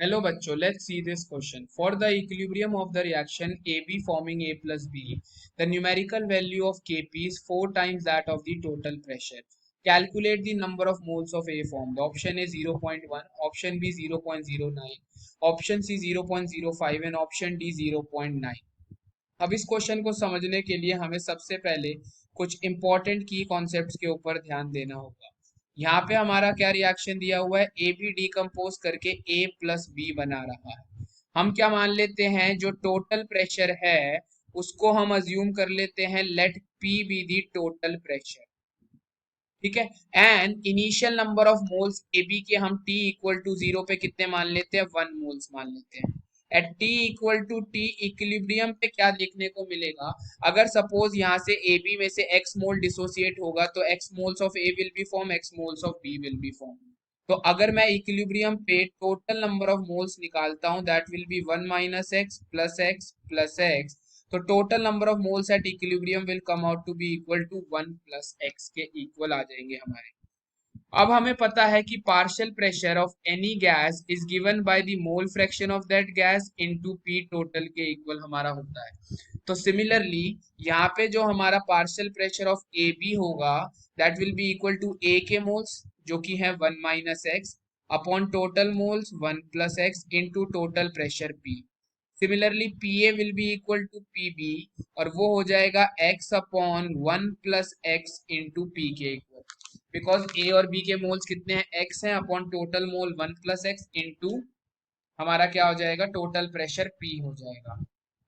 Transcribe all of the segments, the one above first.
Hello bachcho, let's see this question. For the equilibrium of the reaction AB forming A plus B, the numerical value of Kp is 4 times that of the total pressure. Calculate the number of moles of A formed. Option A 0.1, option B 0.09, option C 0.05 and option D 0.9. अब इस question को समझने के लिए हमें सबसे पहले कुछ इंपॉर्टेंट की कॉन्सेप्ट्स के ऊपर ध्यान देना होगा। यहाँ पे हमारा क्या रिएक्शन दिया हुआ है, ए बी डिकम्पोज करके ए प्लस बी बना रहा है। हम क्या मान लेते हैं, जो टोटल प्रेशर है उसको हम अज्यूम कर लेते हैं let P be the total pressure, ठीक है। And initial number of moles A B के हम टी इक्वल टू 0 पे कितने मान लेते हैं, 1 मोल्स मान लेते हैं। At T equal to T equilibrium पे क्या देखने को मिलेगा, अगर सपोज यहाँ से ए बी में से एक्स मोल डिसोसिएट होगा तो X moles of A will be form, X moles of B will be form. तो अगर मैं इक्विलिब्रियम पे टोटल नंबर ऑफ मोल्स निकालता हूं, that will be 1 minus x plus x plus x. तो total number of moles at equilibrium will come out to be equal to 1 plus x के equal आ जाएंगे हमारे। अब हमें पता है कि partial pressure of any gas is given by the mole fraction of that gas into P total के इक्वल हमारा होता है। तो सिमिलरली यहाँ पे जो हमारा partial pressure of A B होगा, that will be equal to A के मोल्स जो कि है 1 minus x upon total moles 1 plus x into total pressure P. Similarly P A will be equal to P B और वो हो जाएगा x upon 1 plus x into P के equal, because A और बी के मोल्स कितने हैं, x हैं, upon total mole 1 plus x into हमारा क्या हो जाएगा, टोटल प्रेशर p हो जाएगा।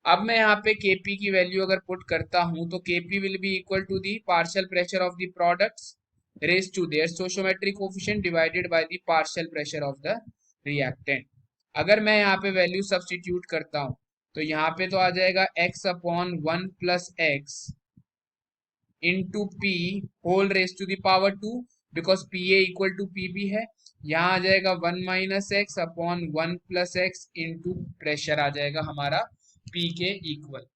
अब मैं यहाँ पे kp की वैल्यू अगर पुट करता हूं तो kp will be equal to the partial pressure of the products raise to their stoichiometric coefficient divided by the partial pressure of the reactant. अगर मैं यहाँ पे वैल्यू सब्स्टिट्यूट करता हूँ तो यहाँ पे तो आ जाएगा x upon 1 plus x into P whole raise to the power 2, because P A equal to P B है। यहाँ आ जाएगा 1 minus x upon 1 plus x into pressure आ जाएगा हमारा पी के इक्वल।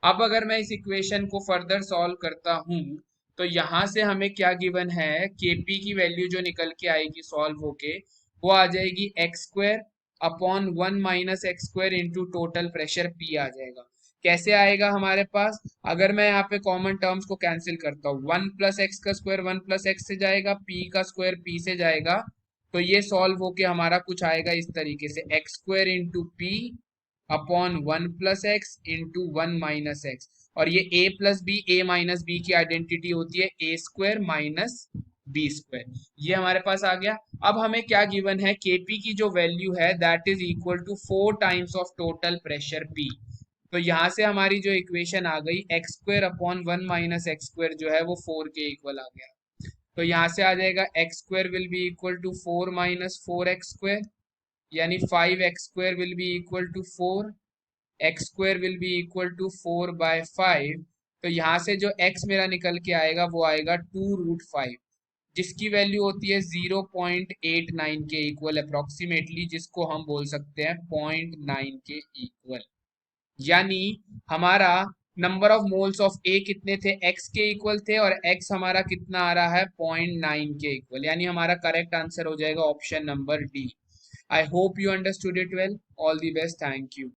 अब अगर मैं इस इक्वेशन को फर्दर सॉल्व करता हूँ तो यहाँ से हमें क्या गिवन है, केपी की वैल्यू जो निकल के आएगी सॉल्व होके वो आ जाएगी x square upon 1 minus x square into total pressure P आ जाएगा। कैसे आएगा हमारे पास, अगर मैं यहाँ पे कॉमन टर्म्स को कैंसिल करता हूँ, 1 प्लस एक्स का स्क्वायर 1 प्लस एक्स से जाएगा, पी का स्क्वायर पी से जाएगा, तो ये सॉल्व होके हमारा कुछ आएगा इस तरीके से, X square into P upon 1 plus x into 1 minus X. और ये a plus B, A minus B की आइडेंटिटी होती है A square minus B square, ये हमारे पास आ गया। अब हमें क्या गिवन है, kp की जो वैल्यू है that is equal to 4 times of total pressure p। तो यहाँ से हमारी जो इक्वेशन आ गई, X square upon 1 minus x square जो है वो 4 के इक्वल आ गया। तो यहाँ से आ जाएगा X square will be equal to 4 minus 4 X square, यानी 5 X square will be equal to 4, X square will be equal to 4/5। तो यहाँ से जो x मेरा निकल के आएगा वो आएगा 2√5, जिसकी वैल्यू होती है 0.89 के इक्वल अप्रोक्सीमेटली, जिसको हम बोल सकते हैं 0.9 के इक्वल। यानी हमारा नंबर ऑफ मोल्स ऑफ ए कितने थे, x के इक्वल थे, और x हमारा कितना आ रहा है 0.9 के इक्वल, यानी हमारा करेक्ट आंसर हो जाएगा option number D. I hope you understood it well. All the best, thank you.